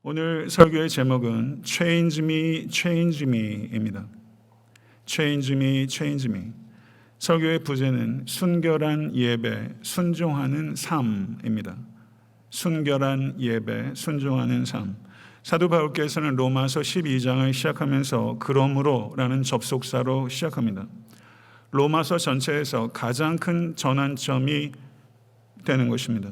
오늘 설교의 제목은 Change Me, Change Me입니다. Change Me, Change Me. 설교의 부제는 순결한 예배, 순종하는 삶입니다. 순결한 예배, 순종하는 삶. 사도 바울께서는 로마서 12장을 시작하면서 그러므로라는 접속사로 시작합니다. 로마서 전체에서 가장 큰 전환점이 되는 것입니다.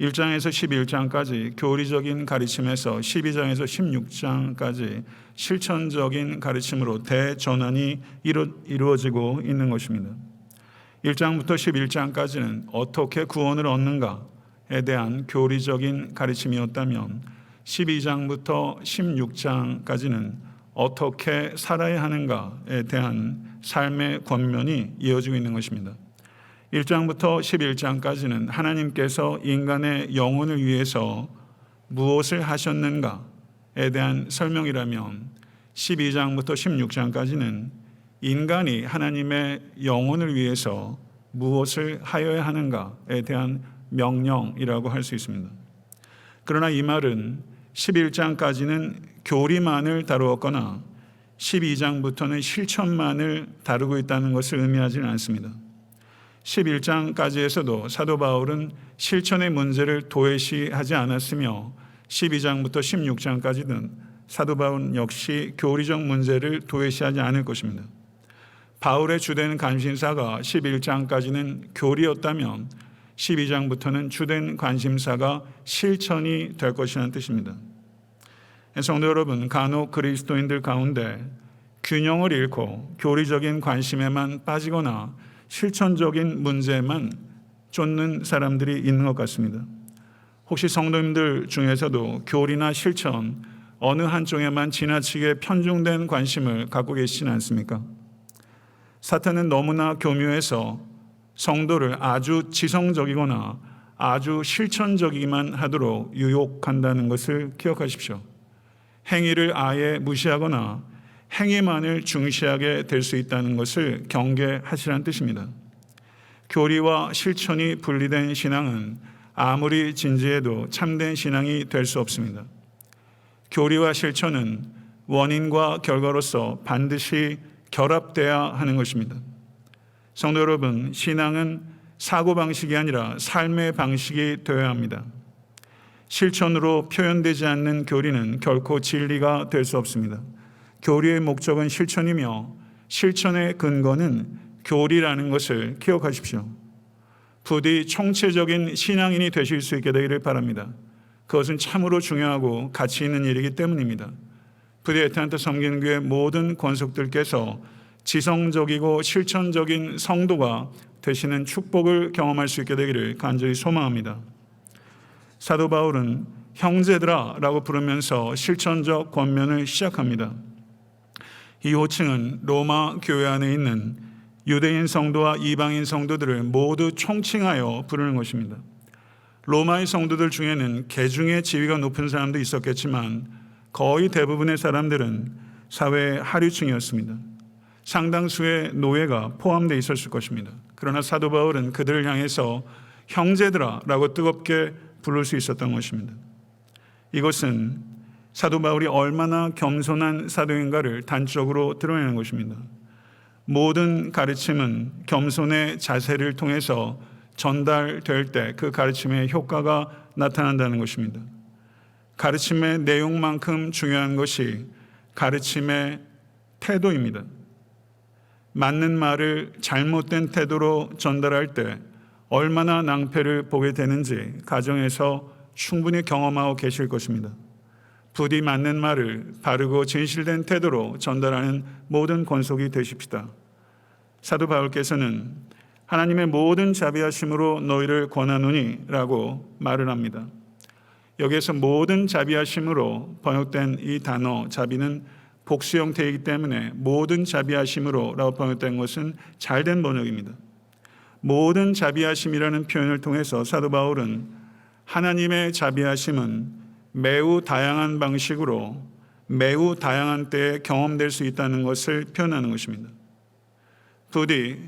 1장에서 11장까지 교리적인 가르침에서 12장에서 16장까지 실천적인 가르침으로 대전환이 이루어지고 있는 것입니다. 1장부터 11장까지는 어떻게 구원을 얻는가에 대한 교리적인 가르침이었다면 12장부터 16장까지는 어떻게 살아야 하는가에 대한 삶의 권면이 이어지고 있는 것입니다. 1장부터 11장까지는 하나님께서 인간의 영혼을 위해서 무엇을 하셨는가에 대한 설명이라면 12장부터 16장까지는 인간이 하나님의 영혼을 위해서 무엇을 하여야 하는가에 대한 명령이라고 할 수 있습니다. 그러나 이 말은 11장까지는 교리만을 다루었거나 12장부터는 실천만을 다루고 있다는 것을 의미하지는 않습니다. 11장까지에서도 사도 바울은 실천의 문제를 도외시하지 않았으며 12장부터 16장까지는 사도 바울 역시 교리적 문제를 도외시하지 않을 것입니다. 바울의 주된 관심사가 11장까지는 교리였다면 12장부터는 주된 관심사가 실천이 될 것이라는 뜻입니다. 성도 여러분, 간혹 그리스도인들 가운데 균형을 잃고 교리적인 관심에만 빠지거나 실천적인 문제만 쫓는 사람들이 있는 것 같습니다. 혹시 성도님들 중에서도 교리나 실천 어느 한쪽에만 지나치게 편중된 관심을 갖고 계시지는 않습니까? 사탄은 너무나 교묘해서 성도를 아주 지성적이거나 아주 실천적이기만 하도록 유혹한다는 것을 기억하십시오. 행위를 아예 무시하거나 행위만을 중시하게 될 수 있다는 것을 경계하시라는 뜻입니다. 교리와 실천이 분리된 신앙은 아무리 진지해도 참된 신앙이 될 수 없습니다. 교리와 실천은 원인과 결과로서 반드시 결합돼야 하는 것입니다. 성도 여러분, 신앙은 사고방식이 아니라 삶의 방식이 되어야 합니다. 실천으로 표현되지 않는 교리는 결코 진리가 될 수 없습니다. 교리의 목적은 실천이며 실천의 근거는 교리라는 것을 기억하십시오. 부디 총체적인 신앙인이 되실 수 있게 되기를 바랍니다. 그것은 참으로 중요하고 가치 있는 일이기 때문입니다. 부디 에탄트 섬기는 모든 권속들께서 지성적이고 실천적인 성도가 되시는 축복을 경험할 수 있게 되기를 간절히 소망합니다. 사도 바울은 형제들아 라고 부르면서 실천적 권면을 시작합니다. 이 호칭은 로마 교회 안에 있는 유대인 성도와 이방인 성도들을 모두 총칭하여 부르는 것입니다. 로마의 성도들 중에는 계중의 지위가 높은 사람도 있었겠지만 거의 대부분의 사람들은 사회의 하류층이었습니다. 상당수의 노예가 포함되어 있었을 것입니다. 그러나 사도 바울은 그들을 향해서 형제들아 라고 뜨겁게 부를 수 있었던 것입니다. 이것은 사도 바울이 얼마나 겸손한 사도인가를 단적으로 드러내는 것입니다. 모든 가르침은 겸손의 자세를 통해서 전달될 때 그 가르침의 효과가 나타난다는 것입니다. 가르침의 내용만큼 중요한 것이 가르침의 태도입니다. 맞는 말을 잘못된 태도로 전달할 때 얼마나 낭패를 보게 되는지 가정에서 충분히 경험하고 계실 것입니다. 부디 맞는 말을 바르고 진실된 태도로 전달하는 모든 권속이 되십시다. 사도 바울께서는 하나님의 모든 자비하심으로 너희를 권하노니 라고 말을 합니다. 여기에서 모든 자비하심으로 번역된 이 단어 자비는 복수 형태이기 때문에 모든 자비하심으로 라고 번역된 것은 잘된 번역입니다. 모든 자비하심이라는 표현을 통해서 사도 바울은 하나님의 자비하심은 매우 다양한 방식으로 매우 다양한 때에 경험될 수 있다는 것을 표현하는 것입니다. 부디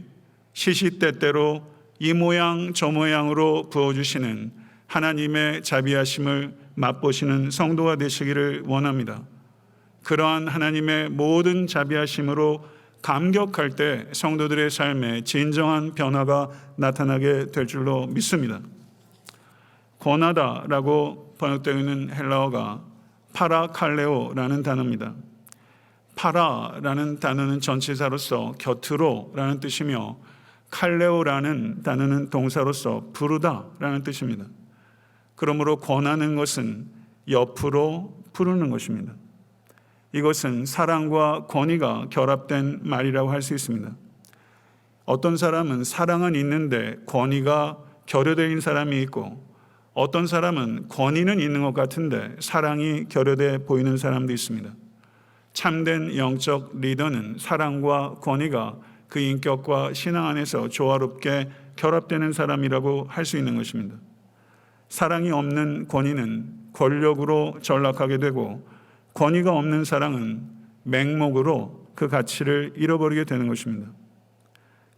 시시때때로 이 모양 저 모양으로 부어주시는 하나님의 자비하심을 맛보시는 성도가 되시기를 원합니다. 그러한 하나님의 모든 자비하심으로 감격할 때 성도들의 삶에 진정한 변화가 나타나게 될 줄로 믿습니다. 권하다라고 번역되어 있는 헬라어가 파라칼레오라는 단어입니다. 파라라는 단어는 전치사로서 곁으로라는 뜻이며 칼레오라는 단어는 동사로서 부르다라는 뜻입니다. 그러므로 권하는 것은 옆으로 부르는 것입니다. 이것은 사랑과 권위가 결합된 말이라고 할 수 있습니다. 어떤 사람은 사랑은 있는데 권위가 결여되어 있는 사람이 있고, 어떤 사람은 권위는 있는 것 같은데 사랑이 결여되어 보이는 사람도 있습니다. 참된 영적 리더는 사랑과 권위가 그 인격과 신앙 안에서 조화롭게 결합되는 사람이라고 할 수 있는 것입니다. 사랑이 없는 권위는 권력으로 전락하게 되고, 권위가 없는 사랑은 맹목으로 그 가치를 잃어버리게 되는 것입니다.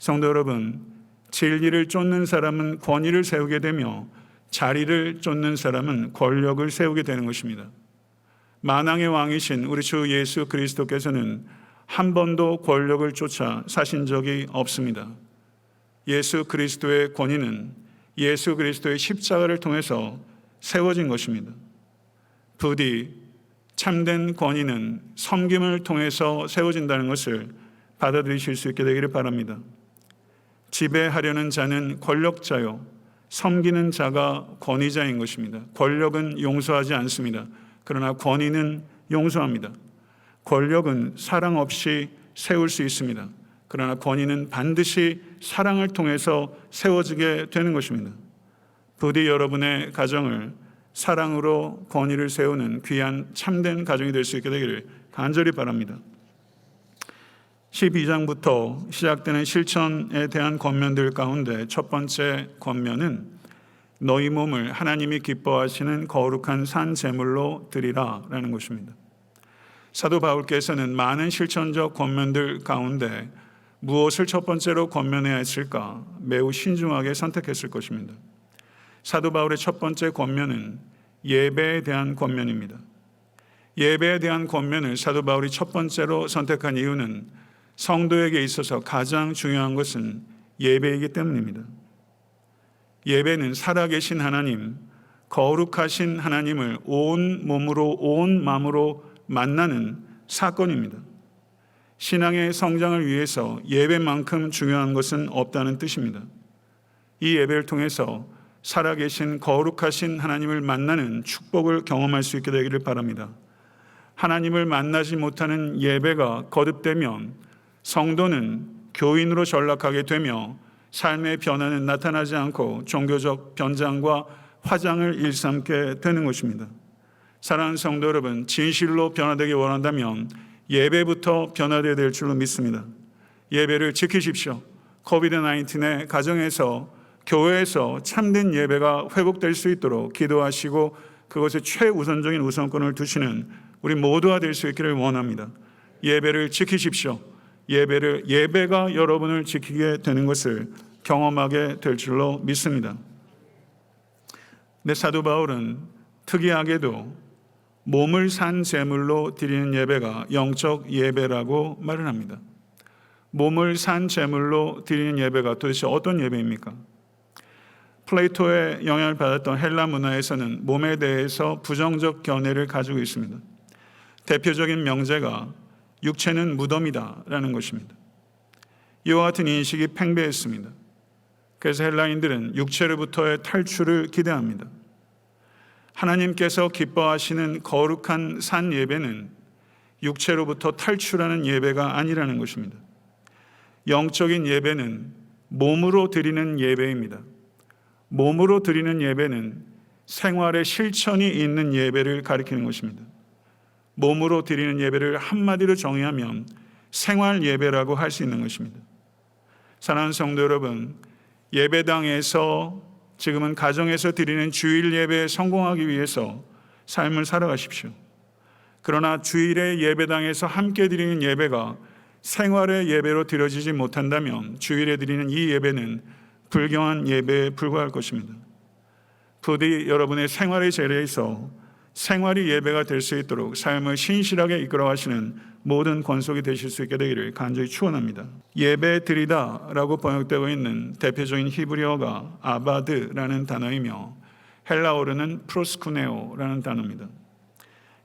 성도 여러분, 진리를 쫓는 사람은 권위를 세우게 되며 자리를 쫓는 사람은 권력을 세우게 되는 것입니다. 만왕의 왕이신 우리 주 예수 그리스도께서는 한 번도 권력을 쫓아 사신 적이 없습니다. 예수 그리스도의 권위는 예수 그리스도의 십자가를 통해서 세워진 것입니다. 부디 참된 권위는 섬김을 통해서 세워진다는 것을 받아들이실 수 있게 되기를 바랍니다. 지배하려는 자는 권력자요, 섬기는 자가 권위자인 것입니다. 권력은 용서하지 않습니다. 그러나 권위는 용서합니다. 권력은 사랑 없이 세울 수 있습니다. 그러나 권위는 반드시 사랑을 통해서 세워지게 되는 것입니다. 부디 여러분의 가정을 사랑으로 권위를 세우는 귀한 참된 가정이 될 수 있게 되기를 간절히 바랍니다. 12장부터 시작되는 실천에 대한 권면들 가운데 첫 번째 권면은 너희 몸을 하나님이 기뻐하시는 거룩한 산 제물로 드리라 라는 것입니다. 사도 바울께서는 많은 실천적 권면들 가운데 무엇을 첫 번째로 권면해야 했을까 매우 신중하게 선택했을 것입니다. 사도 바울의 첫 번째 권면은 예배에 대한 권면입니다. 예배에 대한 권면을 사도 바울이 첫 번째로 선택한 이유는 성도에게 있어서 가장 중요한 것은 예배이기 때문입니다. 예배는 살아계신 하나님, 거룩하신 하나님을 온 몸으로 온 마음으로 만나는 사건입니다. 신앙의 성장을 위해서 예배만큼 중요한 것은 없다는 뜻입니다. 이 예배를 통해서 살아계신 거룩하신 하나님을 만나는 축복을 경험할 수 있게 되기를 바랍니다. 하나님을 만나지 못하는 예배가 거듭되면 성도는 교인으로 전락하게 되며 삶의 변화는 나타나지 않고 종교적 변장과 화장을 일삼게 되는 것입니다. 사랑하는 성도 여러분, 진실로 변화되기 원한다면 예배부터 변화되어야 될 줄로 믿습니다. 예배를 지키십시오. 코비드-19의 가정에서 교회에서 참된 예배가 회복될 수 있도록 기도하시고 그것에 최우선적인 우선권을 두시는 우리 모두가 될 수 있기를 원합니다. 예배를 지키십시오. 예배가 여러분을 지키게 되는 것을 경험하게 될 줄로 믿습니다. 근데 사도 바울은 특이하게도 몸을 산 제물로 드리는 예배가 영적 예배라고 말을 합니다. 몸을 산 제물로 드리는 예배가 도대체 어떤 예배입니까? 플레이토의 영향을 받았던 헬라 문화에서는 몸에 대해서 부정적 견해를 가지고 있습니다. 대표적인 명제가 육체는 무덤이다라는 것입니다. 이와 같은 인식이 팽배했습니다. 그래서 헬라인들은 육체로부터의 탈출을 기대합니다. 하나님께서 기뻐하시는 거룩한 산 예배는 육체로부터 탈출하는 예배가 아니라는 것입니다. 영적인 예배는 몸으로 드리는 예배입니다. 몸으로 드리는 예배는 생활의 실천이 있는 예배를 가리키는 것입니다. 몸으로 드리는 예배를 한마디로 정의하면 생활 예배라고 할 수 있는 것입니다. 사랑하는 성도 여러분, 예배당에서 지금은 가정에서 드리는 주일 예배에 성공하기 위해서 삶을 살아가십시오. 그러나 주일의 예배당에서 함께 드리는 예배가 생활의 예배로 드려지지 못한다면 주일에 드리는 이 예배는 불경한 예배에 불과할 것입니다. 부디 여러분의 생활의 자리에서 생활이 예배가 될 수 있도록 삶을 신실하게 이끌어가시는 모든 권속이 되실 수 있게 되기를 간절히 축원합니다. 예배 드리다라고 번역되고 있는 대표적인 히브리어가 아바드라는 단어이며 헬라어로는 프로스쿠네오라는 단어입니다.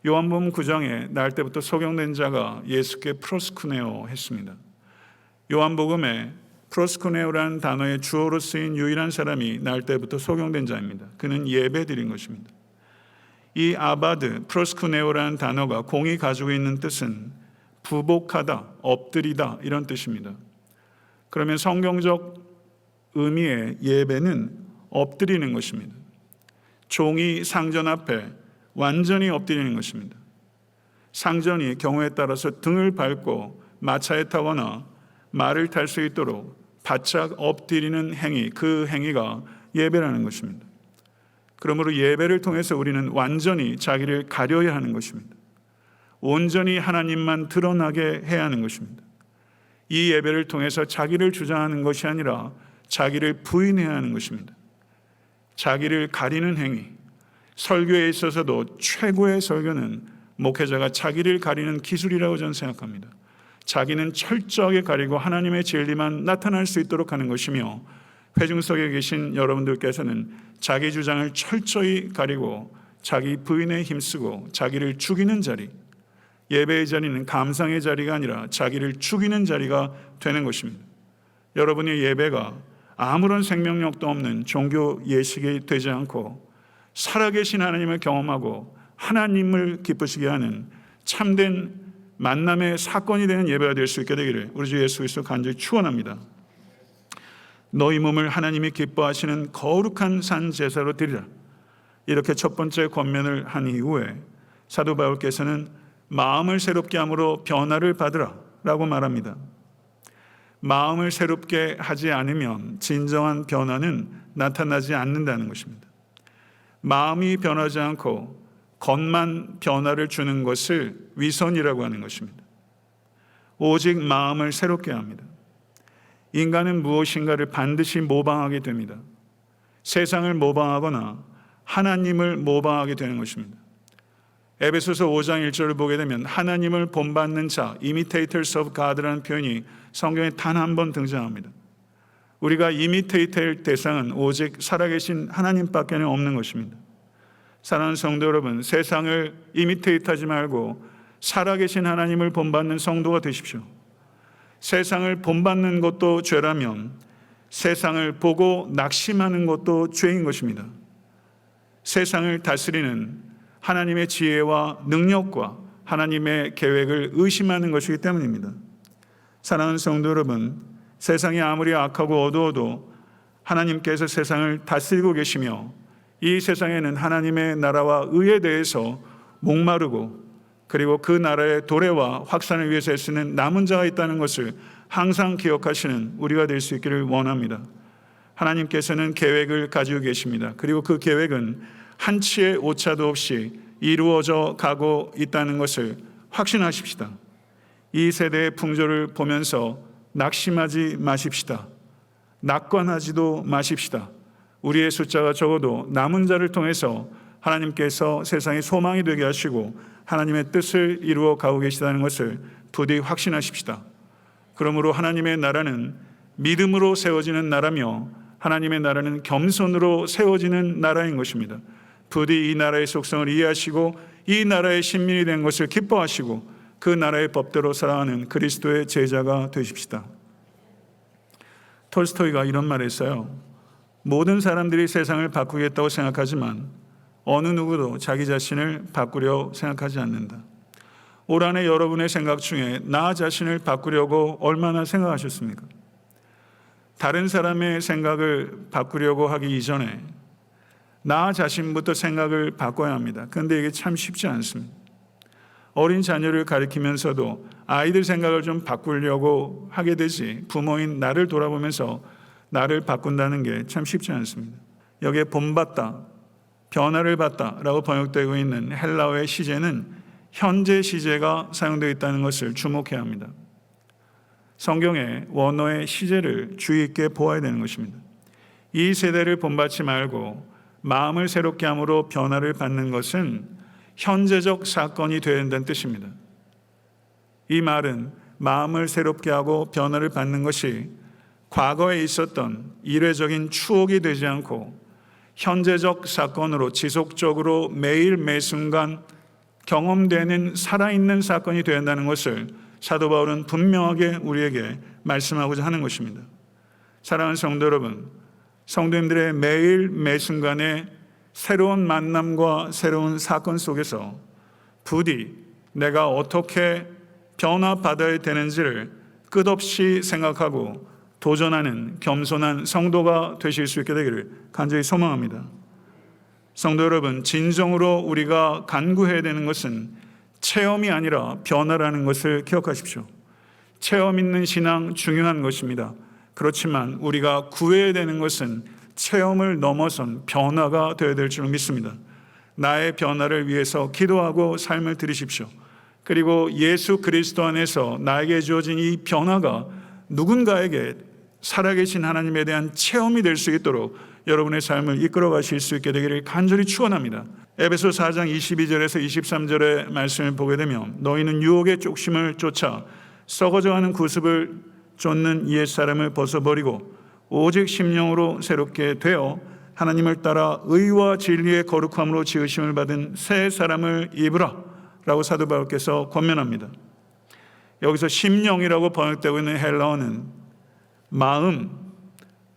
요한복음 9장에 날 때부터 소경된 자가 예수께 프로스쿠네오 했습니다. 요한복음에 프로스쿠네오라는 단어의 주어로 쓰인 유일한 사람이 날 때부터 소경된 자입니다. 그는 예배 드린 것입니다. 이 아바드, 프로스쿠네오라는 단어가 공이 가지고 있는 뜻은 부복하다, 엎드리다 이런 뜻입니다. 그러면 성경적 의미의 예배는 엎드리는 것입니다. 종이 상전 앞에 완전히 엎드리는 것입니다. 상전이 경우에 따라서 등을 밟고 마차에 타거나 말을 탈 수 있도록 바짝 엎드리는 행위, 그 행위가 예배라는 것입니다. 그러므로 예배를 통해서 우리는 완전히 자기를 가려야 하는 것입니다. 온전히 하나님만 드러나게 해야 하는 것입니다. 이 예배를 통해서 자기를 주장하는 것이 아니라 자기를 부인해야 하는 것입니다. 자기를 가리는 행위, 설교에 있어서도 최고의 설교는 목회자가 자기를 가리는 기술이라고 저는 생각합니다. 자기는 철저하게 가리고 하나님의 진리만 나타날 수 있도록 하는 것이며, 회중석에 계신 여러분들께서는 자기 주장을 철저히 가리고 자기 부인에 힘쓰고 자기를 죽이는 자리, 예배의 자리는 감상의 자리가 아니라 자기를 죽이는 자리가 되는 것입니다. 여러분의 예배가 아무런 생명력도 없는 종교 예식이 되지 않고 살아계신 하나님을 경험하고 하나님을 기쁘시게 하는 참된 만남의 사건이 되는 예배가 될 수 있게 되기를 우리 주 예수 그리스도 간절히 축원합니다. 너희 몸을 하나님이 기뻐하시는 거룩한 산 제사로 드리라. 이렇게 첫 번째 권면을 한 이후에 사도 바울께서는 마음을 새롭게 함으로 변화를 받으라 라고 말합니다. 마음을 새롭게 하지 않으면 진정한 변화는 나타나지 않는다는 것입니다. 마음이 변하지 않고 겉만 변화를 주는 것을 위선이라고 하는 것입니다. 오직 마음을 새롭게 합니다. 인간은 무엇인가를 반드시 모방하게 됩니다. 세상을 모방하거나 하나님을 모방하게 되는 것입니다. 에베소서 5장 1절을 보게 되면 하나님을 본받는 자, imitators of God라는 표현이 성경에 단 한 번 등장합니다. 우리가 이미테이트할 대상은 오직 살아계신 하나님밖에 없는 것입니다. 사랑하는 성도 여러분, 세상을 이미테이트하지 말고 살아계신 하나님을 본받는 성도가 되십시오. 세상을 본받는 것도 죄라면 세상을 보고 낙심하는 것도 죄인 것입니다. 세상을 다스리는 하나님의 지혜와 능력과 하나님의 계획을 의심하는 것이기 때문입니다. 사랑하는 성도 여러분, 세상이 아무리 악하고 어두워도 하나님께서 세상을 다스리고 계시며 이 세상에는 하나님의 나라와 의에 대해서 목마르고 그리고 그 나라의 도래와 확산을 위해서 애쓰는 남은 자가 있다는 것을 항상 기억하시는 우리가 될 수 있기를 원합니다. 하나님께서는 계획을 가지고 계십니다. 그리고 그 계획은 한치의 오차도 없이 이루어져 가고 있다는 것을 확신하십시다. 이 세대의 풍조를 보면서 낙심하지 마십시다. 낙관하지도 마십시다. 우리의 숫자가 적어도 남은 자를 통해서 하나님께서 세상의 소망이 되게 하시고 하나님의 뜻을 이루어 가고 계시다는 것을 부디 확신하십시다. 그러므로 하나님의 나라는 믿음으로 세워지는 나라며 하나님의 나라는 겸손으로 세워지는 나라인 것입니다. 부디 이 나라의 속성을 이해하시고 이 나라의 신민이 된 것을 기뻐하시고 그 나라의 법대로 살아가는 그리스도의 제자가 되십시다. 톨스토이가 이런 말을 했어요. 모든 사람들이 세상을 바꾸겠다고 생각하지만 어느 누구도 자기 자신을 바꾸려 생각하지 않는다. 올 한해 여러분의 생각 중에 나 자신을 바꾸려고 얼마나 생각하셨습니까? 다른 사람의 생각을 바꾸려고 하기 이전에 나 자신부터 생각을 바꿔야 합니다. 그런데 이게 참 쉽지 않습니다. 어린 자녀를 가리키면서도 아이들 생각을 좀 바꾸려고 하게 되지 부모인 나를 돌아보면서 나를 바꾼다는 게 참 쉽지 않습니다. 여기에 본받다, 변화를 받다라고 번역되고 있는 헬라어의 시제는 현재 시제가 사용되어 있다는 것을 주목해야 합니다. 성경의 원어의 시제를 주의 있게 보아야 되는 것입니다. 이 세대를 본받지 말고 마음을 새롭게 함으로 변화를 받는 것은 현재적 사건이 되어야 한다는 뜻입니다. 이 말은 마음을 새롭게 하고 변화를 받는 것이 과거에 있었던 일회적인 추억이 되지 않고 현재적 사건으로 지속적으로 매일 매순간 경험되는 살아있는 사건이 되어야 한다는 것을 사도 바울은 분명하게 우리에게 말씀하고자 하는 것입니다. 사랑하는 성도 여러분, 성도님들의 매일 매순간의 새로운 만남과 새로운 사건 속에서 부디 내가 어떻게 변화받아야 되는지를 끝없이 생각하고 도전하는 겸손한 성도가 되실 수 있게 되기를 간절히 소망합니다. 성도 여러분, 진정으로 우리가 간구해야 되는 것은 체험이 아니라 변화라는 것을 기억하십시오. 체험 있는 신앙 중요한 것입니다. 그렇지만 우리가 구해야 되는 것은 체험을 넘어선 변화가 되어야 될 줄 믿습니다. 나의 변화를 위해서 기도하고 삶을 드리십시오. 그리고 예수 그리스도 안에서 나에게 주어진 이 변화가 누군가에게 살아계신 하나님에 대한 체험이 될 수 있도록 여러분의 삶을 이끌어 가실 수 있게 되기를 간절히 축원합니다. 에베소 4장 22절에서 23절의 말씀을 보게 되면 너희는 유혹의 족심을 쫓아 썩어져가는 구습을 쫓는 옛사람을 벗어버리고 오직 심령으로 새롭게 되어 하나님을 따라 의와 진리의 거룩함으로 지으심을 받은 새 사람을 입으라 라고 사도 바울께서 권면합니다. 여기서 심령이라고 번역되고 있는 헬라어는 마음,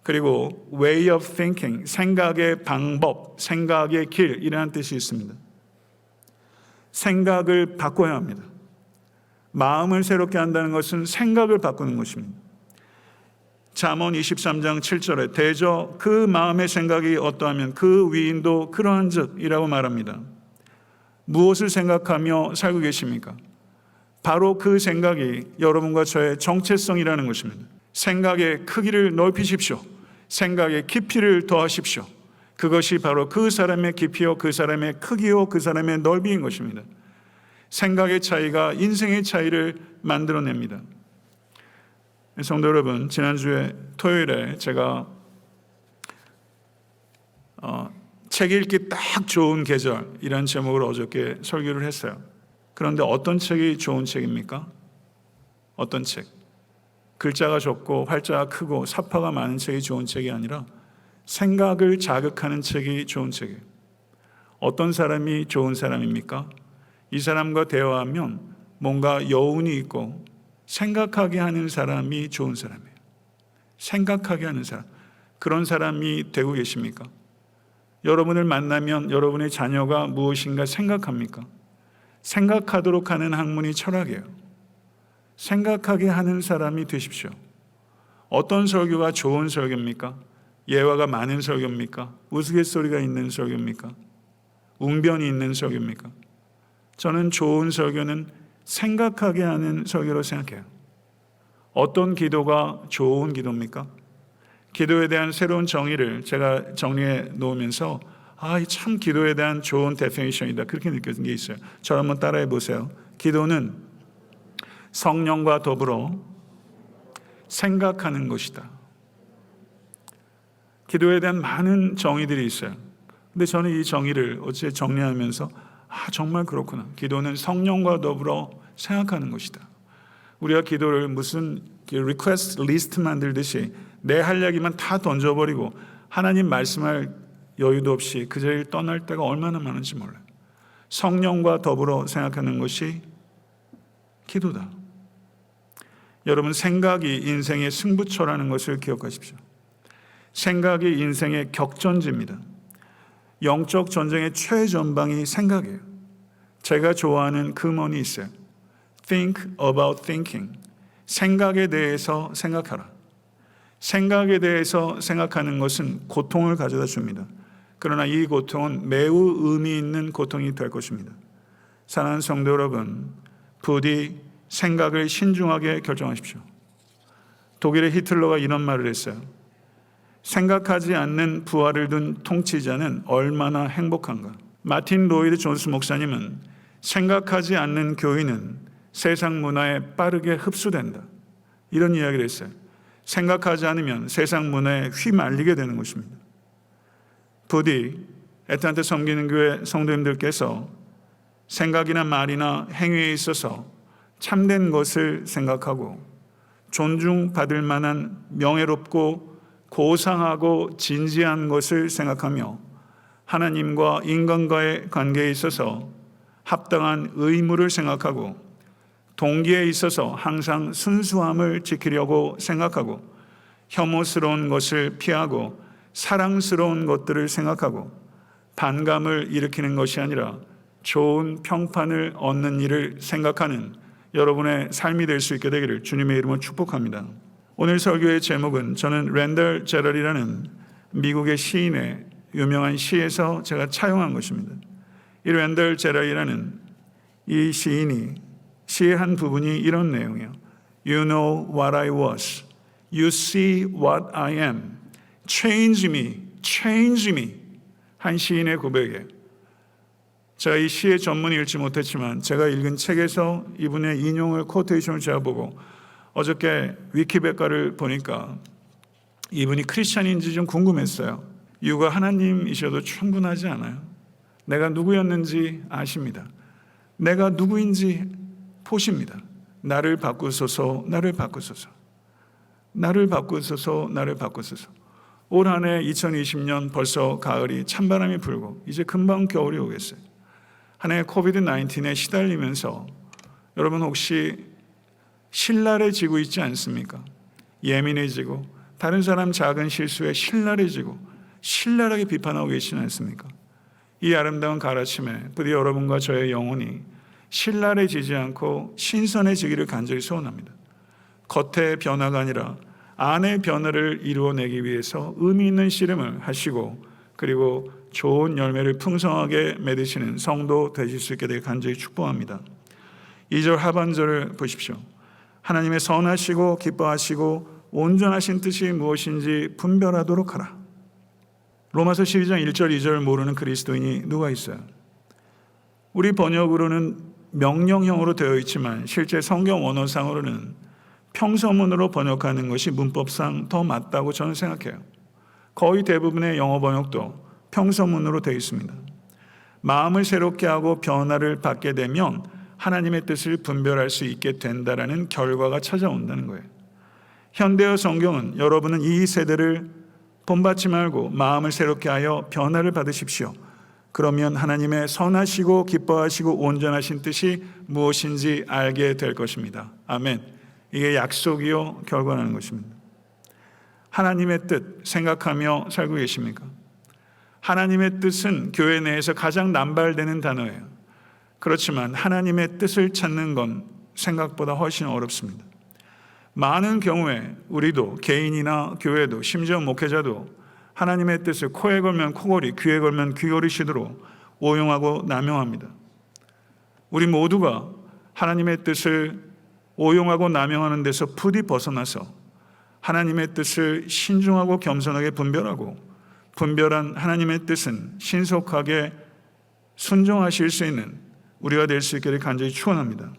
그리고 way of thinking, 생각의 방법, 생각의 길, 이라는 뜻이 있습니다. 생각을 바꿔야 합니다. 마음을 새롭게 한다는 것은 생각을 바꾸는 것입니다. 잠언 23장 7절에 대저 그 마음의 생각이 어떠하면 그 위인도 그러한즉이라고 말합니다. 무엇을 생각하며 살고 계십니까? 바로 그 생각이 여러분과 저의 정체성이라는 것입니다. 생각의 크기를 넓히십시오. 생각의 깊이를 더하십시오. 그것이 바로 그 사람의 깊이요, 그 사람의 크기요, 그 사람의 넓이인 것입니다. 생각의 차이가 인생의 차이를 만들어냅니다. 성도 여러분, 지난주에 토요일에 제가 책 읽기 딱 좋은 계절이라는 제목으로 어저께 설교를 했어요. 그런데 어떤 책이 좋은 책입니까? 어떤 책? 글자가 적고 활자가 크고 사파가 많은 책이 좋은 책이 아니라 생각을 자극하는 책이 좋은 책이에요. 어떤 사람이 좋은 사람입니까? 이 사람과 대화하면 뭔가 여운이 있고 생각하게 하는 사람이 좋은 사람이에요. 생각하게 하는 사람. 그런 사람이 되고 계십니까? 여러분을 만나면 여러분의 자녀가 무엇인가 생각합니까? 생각하도록 하는 학문이 철학이에요. 생각하게 하는 사람이 되십시오. 어떤 설교가 좋은 설교입니까? 예화가 많은 설교입니까? 우스갯소리가 있는 설교입니까? 웅변이 있는 설교입니까? 저는 좋은 설교는 생각하게 하는 설교로 생각해요. 어떤 기도가 좋은 기도입니까? 기도에 대한 새로운 정의를 제가 정리해 놓으면서 참 기도에 대한 좋은 데피니션이다, 그렇게 느껴진 게 있어요. 저를 한번 따라해 보세요. 기도는 성령과 더불어 생각하는 것이다. 기도에 대한 많은 정의들이 있어요. 근데 저는 이 정의를 어째 정리하면서 정말 그렇구나. 기도는 성령과 더불어 생각하는 것이다. 우리가 기도를 무슨 리퀘스트 리스트 만들듯이 내 할 이야기만 다 던져버리고 하나님 말씀할 여유도 없이 그 자리를 떠날 때가 얼마나 많은지 몰라요. 성령과 더불어 생각하는 것이 기도다. 여러분, 생각이 인생의 승부처라는 것을 기억하십시오. 생각이 인생의 격전지입니다. 영적 전쟁의 최전방이 생각이에요. 제가 좋아하는 금언이 있어요. Think about thinking. 생각에 대해서 생각하라. 생각에 대해서 생각하는 것은 고통을 가져다 줍니다. 그러나 이 고통은 매우 의미 있는 고통이 될 것입니다. 사랑하는 성도 여러분, 부디 생각을 신중하게 결정하십시오. 독일의 히틀러가 이런 말을 했어요. 생각하지 않는 부하를 둔 통치자는 얼마나 행복한가. 마틴 로이드 존스 목사님은 생각하지 않는 교인은 세상 문화에 빠르게 흡수된다, 이런 이야기를 했어요. 생각하지 않으면 세상 문화에 휘말리게 되는 것입니다. 부디 애타한테 섬기는 교회 성도님들께서 생각이나 말이나 행위에 있어서 참된 것을 생각하고 존중받을 만한 명예롭고 고상하고 진지한 것을 생각하며 하나님과 인간과의 관계에 있어서 합당한 의무를 생각하고 동기에 있어서 항상 순수함을 지키려고 생각하고 혐오스러운 것을 피하고 사랑스러운 것들을 생각하고 반감을 일으키는 것이 아니라 좋은 평판을 얻는 일을 생각하는 여러분의 삶이 될 수 있게 되기를 주님의 이름으로 축복합니다. 오늘 설교의 제목은 저는 랜덜 제럴이라는 미국의 시인의 유명한 시에서 제가 차용한 것입니다. 이 랜덜 제럴이라는 이 시인이 시의 한 부분이 이런 내용이에요. You know what I was. You see what I am. Change me. Change me. 한 시인의 고백이에요. 제가 이 시의 전문을 읽지 못했지만 제가 읽은 책에서 이분의 인용을 코테이션을 제가 보고 어저께 위키백과를 보니까 이분이 크리스찬인지 좀 궁금했어요. 이유가 하나님이셔도 충분하지 않아요. 내가 누구였는지 아십니다. 내가 누구인지 보십니다. 나를 바꾸소서, 나를 바꾸소서, 나를 바꾸소서, 나를 바꾸소서. 올 한 해 2020년 벌써 가을이 찬바람이 불고 이제 금방 겨울이 오겠어요. 한 해 코비드-19에 시달리면서 여러분 혹시 신랄해지고 있지 않습니까? 예민해지고 다른 사람 작은 실수에 신랄해지고 신랄하게 비판하고 계시지 않습니까? 이 아름다운 가라침에 부디 여러분과 저의 영혼이 신랄해지지 않고 신선해지기를 간절히 소원합니다. 겉의 변화가 아니라 안의 변화를 이루어내기 위해서 의미 있는 씨름을 하시고 그리고 좋은 열매를 풍성하게 맺으시는 성도 되실 수 있게 되길 간절히 축복합니다. 2절 하반절을 보십시오. 하나님의 선하시고 기뻐하시고 온전하신 뜻이 무엇인지 분별하도록 하라. 로마서 12장 1절 2절 모르는 그리스도인이 누가 있어요? 우리 번역으로는 명령형으로 되어 있지만 실제 성경 원어상으로는 평서문으로 번역하는 것이 문법상 더 맞다고 저는 생각해요. 거의 대부분의 영어 번역도 평서문으로 되어 있습니다. 마음을 새롭게 하고 변화를 받게 되면 하나님의 뜻을 분별할 수 있게 된다라는 결과가 찾아온다는 거예요. 현대어 성경은 여러분은 이 세대를 본받지 말고 마음을 새롭게 하여 변화를 받으십시오. 그러면 하나님의 선하시고 기뻐하시고 온전하신 뜻이 무엇인지 알게 될 것입니다. 아멘. 이게 약속이요 결과라는 것입니다. 하나님의 뜻 생각하며 살고 계십니까? 하나님의 뜻은 교회 내에서 가장 남발되는 단어예요. 그렇지만 하나님의 뜻을 찾는 건 생각보다 훨씬 어렵습니다. 많은 경우에 우리도 개인이나 교회도 심지어 목회자도 하나님의 뜻을 코에 걸면 코걸이, 귀에 걸면 귀걸이 시도로 오용하고 남용합니다. 우리 모두가 하나님의 뜻을 오용하고 남용하는 데서 부디 벗어나서 하나님의 뜻을 신중하고 겸손하게 분별하고 분별한 하나님의 뜻은 신속하게 순종하실 수 있는 우리가 될 수 있기를 간절히 축원합니다.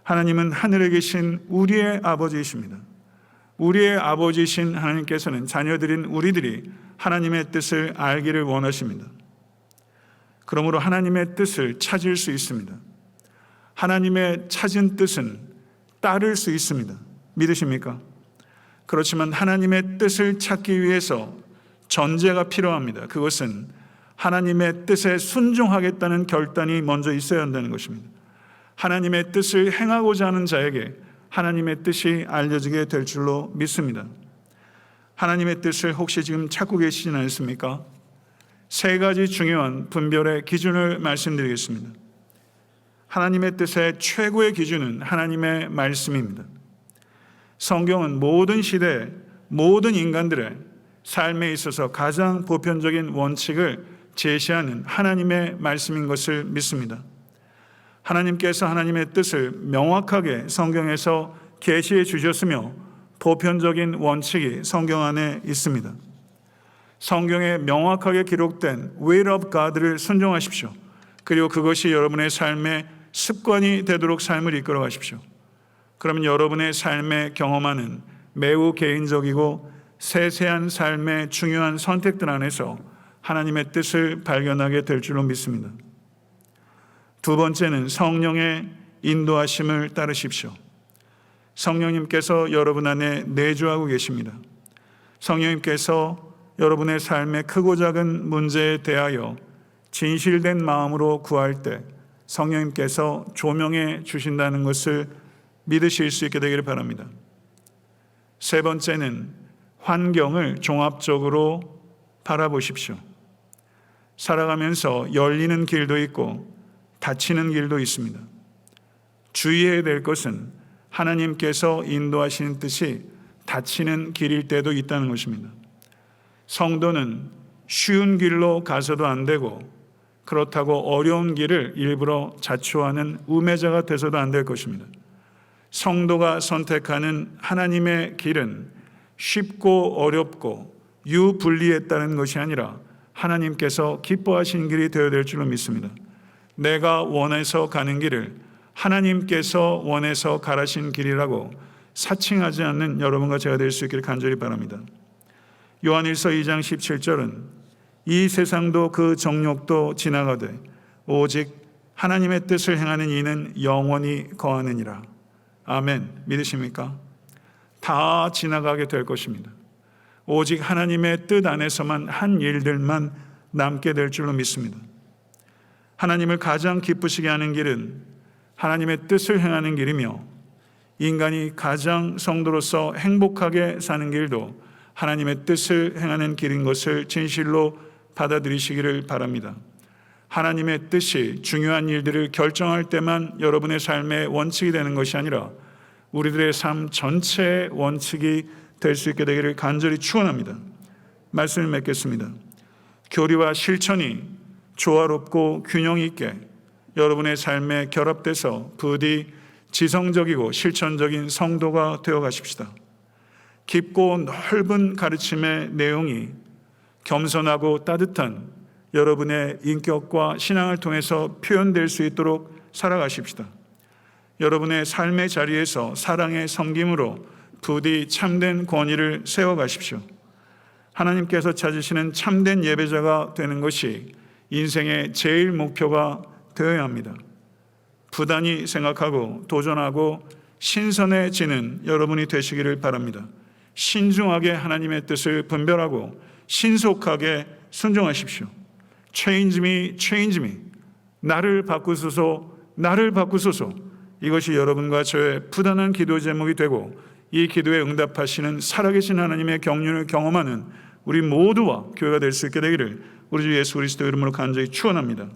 하나님은 하늘에 계신 우리의 아버지이십니다. 우리의 아버지이신 하나님께서는 자녀들인 우리들이 하나님의 뜻을 알기를 원하십니다. 그러므로 하나님의 뜻을 찾을 수 있습니다. 하나님의 찾은 뜻은 따를 수 있습니다. 믿으십니까? 그렇지만 하나님의 뜻을 찾기 위해서 전제가 필요합니다. 그것은 하나님의 뜻에 순종하겠다는 결단이 먼저 있어야 한다는 것입니다. 하나님의 뜻을 행하고자 하는 자에게 하나님의 뜻이 알려지게 될 줄로 믿습니다. 하나님의 뜻을 혹시 지금 찾고 계시진 않습니까? 세 가지 중요한 분별의 기준을 말씀드리겠습니다. 하나님의 뜻의 최고의 기준은 하나님의 말씀입니다. 성경은 모든 시대, 모든 인간들의 삶에 있어서 가장 보편적인 원칙을 제시하는 하나님의 말씀인 것을 믿습니다. 하나님께서 하나님의 뜻을 명확하게 성경에서 계시해 주셨으며 보편적인 원칙이 성경 안에 있습니다. 성경에 명확하게 기록된 Will of God를 순종하십시오. 그리고 그것이 여러분의 삶의 습관이 되도록 삶을 이끌어 가십시오. 그러면 여러분의 삶에 경험하는 매우 개인적이고 세세한 삶의 중요한 선택들 안에서 하나님의 뜻을 발견하게 될 줄로 믿습니다. 두 번째는 성령의 인도하심을 따르십시오. 성령님께서 여러분 안에 내주하고 계십니다. 성령님께서 여러분의 삶의 크고 작은 문제에 대하여 진실된 마음으로 구할 때 성령님께서 조명해 주신다는 것을 믿으실 수 있게 되기를 바랍니다. 세 번째는 환경을 종합적으로 바라보십시오. 살아가면서 열리는 길도 있고 닫히는 길도 있습니다. 주의해야 될 것은 하나님께서 인도하시는 뜻이 닫히는 길일 때도 있다는 것입니다. 성도는 쉬운 길로 가서도 안 되고 그렇다고 어려운 길을 일부러 자초하는 우매자가 돼서도 안 될 것입니다. 성도가 선택하는 하나님의 길은 쉽고 어렵고 유불리했다는 것이 아니라 하나님께서 기뻐하시는 길이 되어야 될 줄로 믿습니다. 내가 원해서 가는 길을 하나님께서 원해서 가라신 길이라고 사칭하지 않는 여러분과 제가 될 수 있기를 간절히 바랍니다. 요한일서 2장 17절은 이 세상도 그 정욕도 지나가되 오직 하나님의 뜻을 행하는 이는 영원히 거하느니라. 아멘. 믿으십니까? 다 지나가게 될 것입니다. 오직 하나님의 뜻 안에서만 한 일들만 남게 될 줄로 믿습니다. 하나님을 가장 기쁘시게 하는 길은 하나님의 뜻을 행하는 길이며 인간이 가장 성도로서 행복하게 사는 길도 하나님의 뜻을 행하는 길인 것을 진실로 받아들이시기를 바랍니다. 하나님의 뜻이 중요한 일들을 결정할 때만 여러분의 삶의 원칙이 되는 것이 아니라 우리들의 삶 전체의 원칙이 될 수 있게 되기를 간절히 축원합니다. 말씀을 맺겠습니다. 교리와 실천이 조화롭고 균형 있게 여러분의 삶에 결합돼서 부디 지성적이고 실천적인 성도가 되어 가십시다. 깊고 넓은 가르침의 내용이 겸손하고 따뜻한 여러분의 인격과 신앙을 통해서 표현될 수 있도록 살아가십시다. 여러분의 삶의 자리에서 사랑의 섬김으로 부디 참된 권위를 세워가십시오. 하나님께서 찾으시는 참된 예배자가 되는 것이 인생의 제일 목표가 되어야 합니다. 부단히 생각하고 도전하고 신선해지는 여러분이 되시기를 바랍니다. 신중하게 하나님의 뜻을 분별하고 신속하게 순종하십시오. Change me, change me. 나를 바꾸소서, 나를 바꾸소서. 이것이 여러분과 저의 부단한 기도 제목이 되고 이 기도에 응답하시는 살아계신 하나님의 경륜을 경험하는 우리 모두와 교회가 될 수 있게 되기를 우리 주 예수 그리스도 이름으로 간절히 축원합니다.